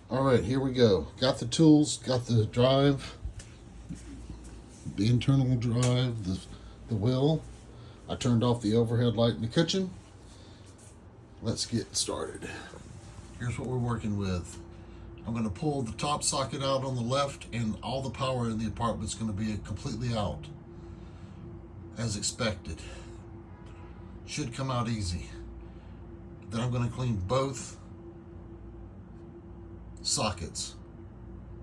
All right, here we go. Got the tools, got the drive, the internal drive, the wheel. I turned off the overhead light in the kitchen. Let's get started. Here's what we're working with. I'm going to pull the top socket out on the left, and all the power in the apartment is going to be completely out, as expected. Should come out easy. Then I'm going to clean both sockets.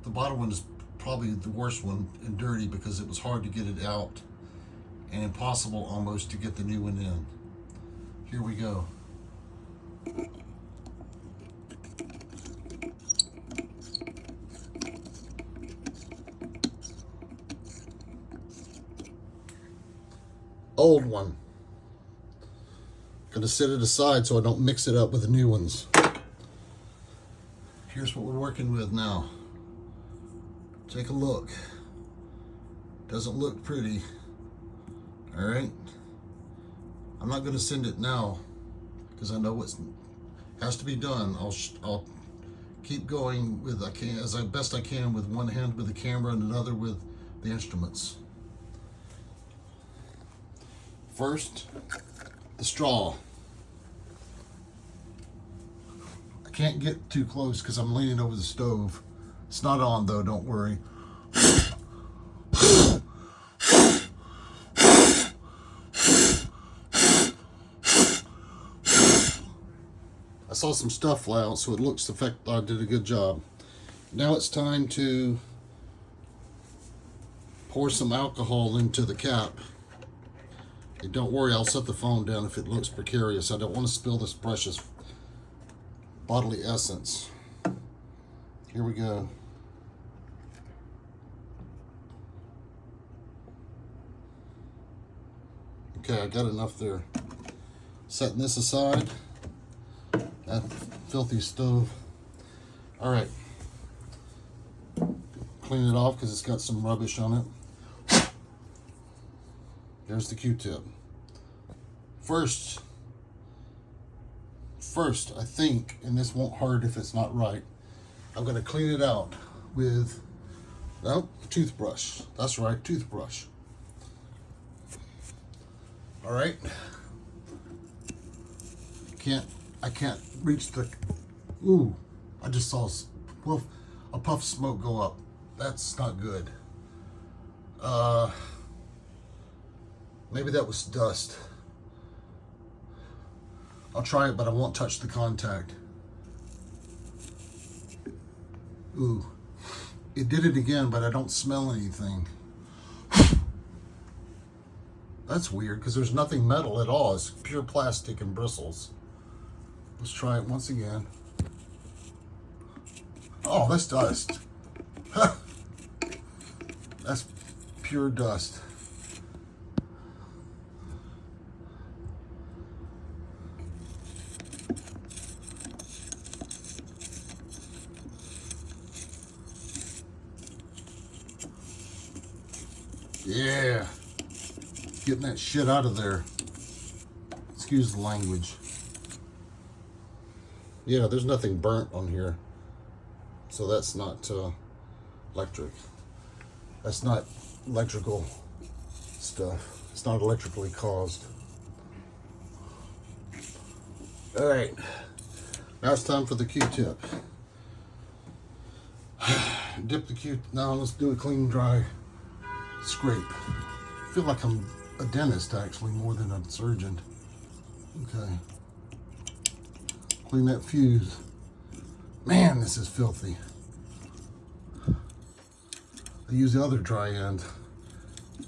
The bottom one is probably the worst one and dirty because it was hard to get it out and impossible almost to get the new one in. Here we go. Old one. Gonna set it aside so I don't mix it up with the new ones. Here's what we're working with now. Take a look. Doesn't look pretty. All right. I'm not gonna send it now because I know what has to be done. I'll keep going with as best I can with one hand with the camera and another with the instruments. First, the straw. I can't get too close because I'm leaning over the stove. It's not on though, don't worry. I saw some stuff fly out, so it looks the fact I did a good job. Now it's time to pour some alcohol into the cap. And don't worry, I'll set the phone down if it looks precarious. I don't want to spill this precious bodily essence. Here we go. Okay, I got enough there. Setting this aside. That filthy stove. All right. Clean it off because it's got some rubbish on it. There's the Q-tip. First, I think, and this won't hurt if it's not right, I'm going to clean it out with, no, toothbrush. That's right, toothbrush. All right. I can't reach the, ooh, I just saw a puff of smoke go up. That's not good. Maybe that was dust. I'll try it, but I won't touch the contact. Ooh, it did it again, but I don't smell anything. That's weird because there's nothing metal at all. It's pure plastic and bristles. Let's try it once again. Oh, that's dust. That's pure dust. Yeah. Getting that shit out of there. Excuse the language. Yeah, there's nothing burnt on here. So that's not electric. That's not electrical stuff. It's not electrically caused. All right. Now it's time for the Q-tip. Dip the Q. Now let's do a clean, dry scrape. I feel like I'm a dentist actually more than a surgeon. Okay. Clean that fuse. Man, this is filthy. I use the other dry end.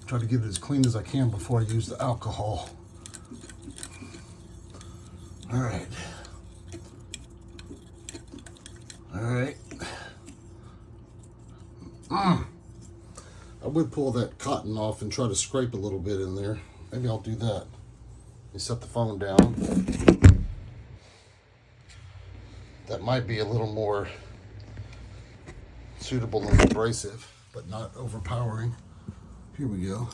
Try to get it as clean as I can before I use the alcohol. All right. All right. I would pull that cotton off and try to scrape a little bit in there. Maybe I'll do that. Let me set the phone down. That might be a little more suitable and abrasive, but not overpowering. Here we go.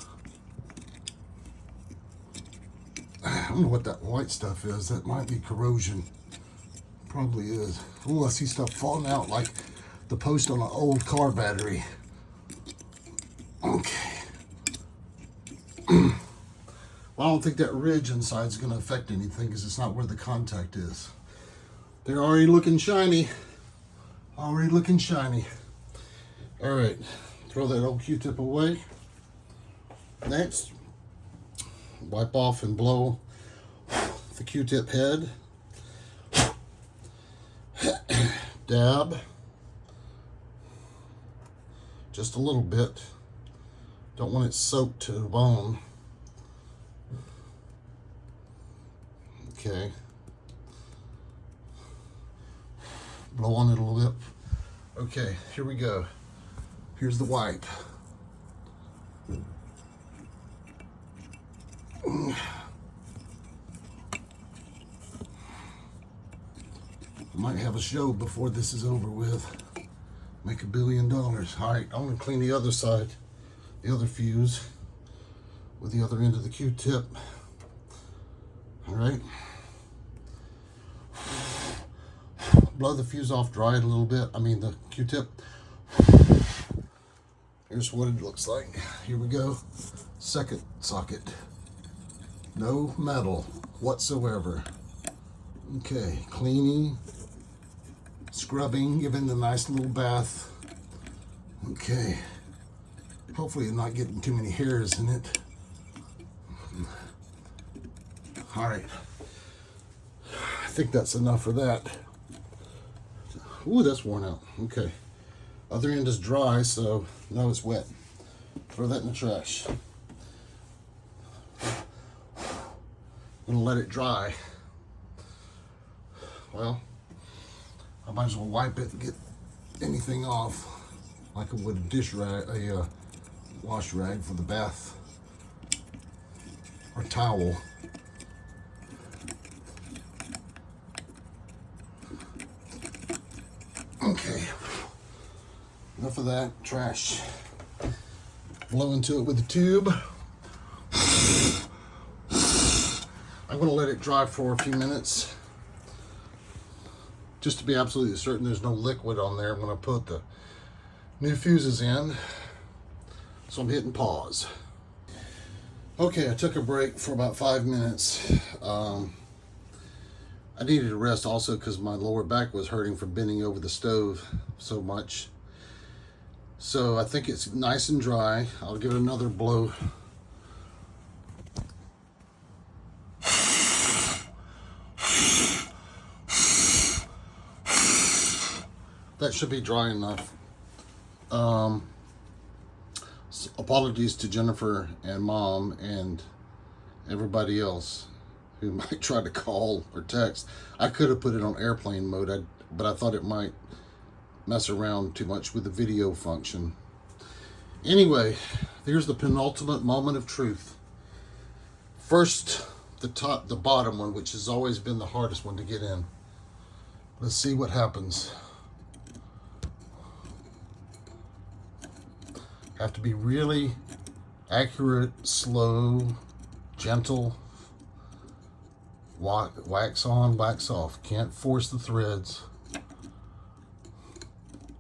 I don't know what that white stuff is. That might be corrosion Probably is. Oh, I see stuff falling out like the post on an old car battery. Okay. Well, I don't think that ridge inside is going to affect anything because it's not where the contact is. They're already looking shiny. Already looking shiny. All right. Throw that old Q-tip away. Next, wipe off and blow the Q-tip head. Dab. Just a little bit. Don't want it soaked to the bone. Okay. Blow on it a little bit. Okay, here we go. Here's the wipe. Might have a show before this is over with. Make $1 billion. All right, I'm gonna clean the other side, the other fuse, with the other end of the Q-tip. All right. Blow the fuse off, dry it a little bit. I mean the Q-tip. Here's what it looks like. Here we go. Second socket. No metal whatsoever. Okay, cleaning, scrubbing, giving it a nice little bath. Okay. Hopefully I'm not getting too many hairs in it. All right. I think that's enough for that. Ooh, that's worn out. Okay. Other end is dry, so now it's wet. Throw that in the trash. I'm gonna let it dry. Well, I might as well wipe it and get anything off like I would a dish rag, a wash rag for the bath or towel. Okay, enough of that trash. Blow into it with the tube. I'm going to let it dry for a few minutes just to be absolutely certain there's no liquid on there. I'm going to put the new fuses in, so I'm hitting pause. Okay, I took a break for about 5 minutes. I needed a rest also because my lower back was hurting from bending over the stove so much. So I think it's nice and dry. I'll give it another blow. That should be dry enough. So apologies to Jennifer and Mom and everybody else who might try to call or text. I could have put it on airplane mode, but I thought it might mess around too much with the video function. Anyway, here's the penultimate moment of truth. First, the bottom one, which has always been the hardest one to get in. Let's see what happens. Have to be really accurate, slow, gentle. Wax on, wax off. Can't force the threads.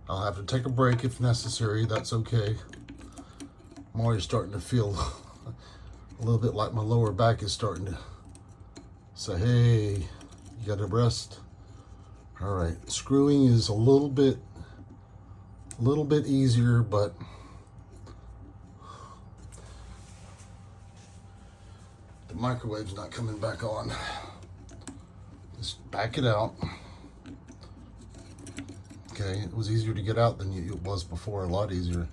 I'll have to take a break if necessary. That's okay. I'm already starting to feel a little bit like my lower back is starting to say, hey, you got to rest. All right, screwing is a little bit easier, but the microwave's not coming back on. Just back it out. Okay, it was easier to get out than it was before, a lot easier.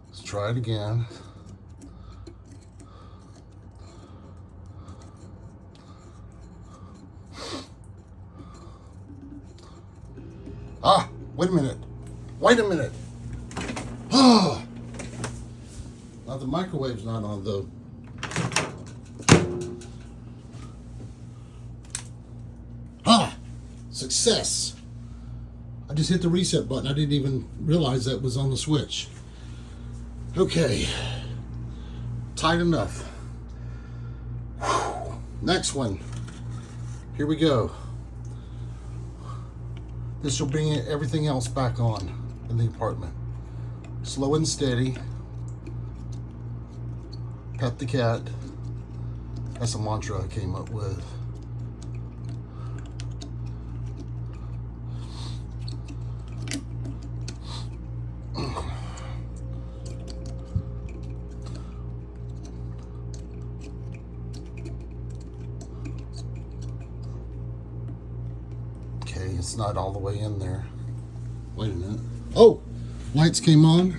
Let's try it again. Ah, wait a minute. Wait a minute. Ah. Now the microwave's not on though. Ah, success. I just hit the reset button. I didn't even realize that was on the switch. Okay, tight enough. Whew. Next one. Here we go. This will bring everything else back on in the apartment. Slow and steady. Pet the cat. That's a mantra I came up with. Okay, it's not all the way in there. Wait a minute. Oh, lights came on.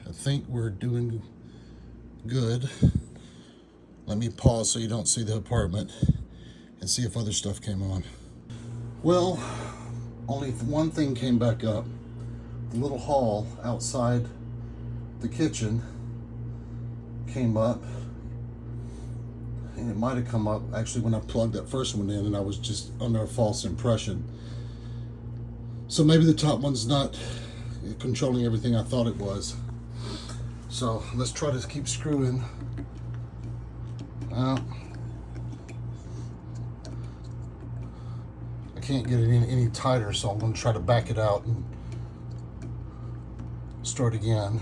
I think we're doing good. Let me pause so you don't see the apartment and see if other stuff came on. Well, only one thing came back up. The little hall outside the kitchen came up. And it might have come up actually when I plugged that first one in and I was just under a false impression. So maybe the top one's not controlling everything I thought it was. So let's try to keep screwing. I can't get it in any tighter, so I'm going to try to back it out and start again.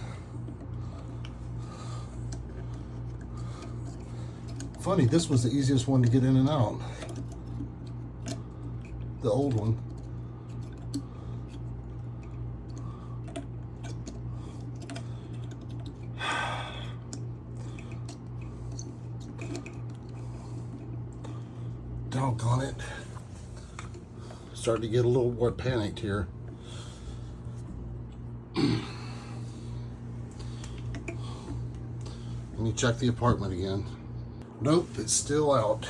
Funny, this was the easiest one to get in and out. The old one. Doggone it. Starting to get a little more panicked here. Let me check the apartment again. Nope, it's still out.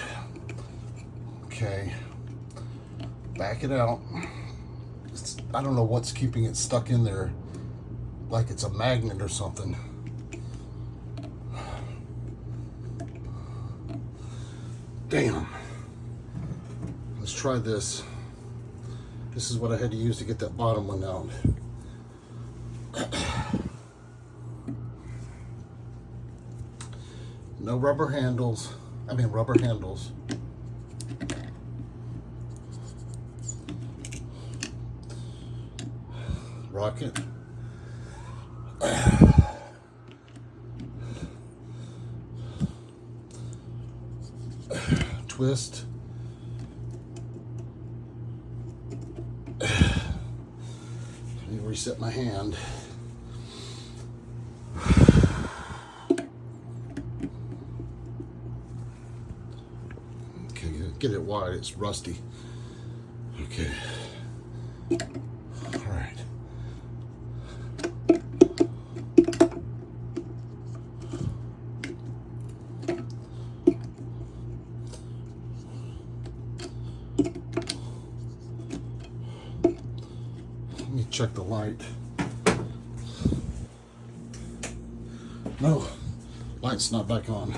Okay. Back it out. I don't know what's keeping it stuck in there. Like it's a magnet or something. Damn. Let's try this. This is what I had to use to get that bottom one out. No rubber handles. Rubber handles. Rocket. Twist. Let me reset my hand. Okay, get it wide, it's rusty. Okay. All right. Let me check the light. No, light's not back on.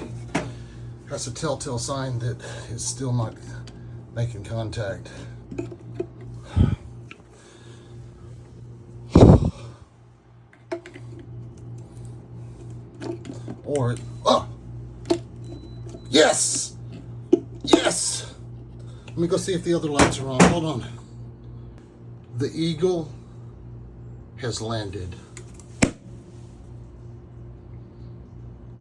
That's a telltale sign that it's still not making contact. Or it, oh! Yes! Yes! Let me go see if the other lights are on. Hold on. The eagle has landed.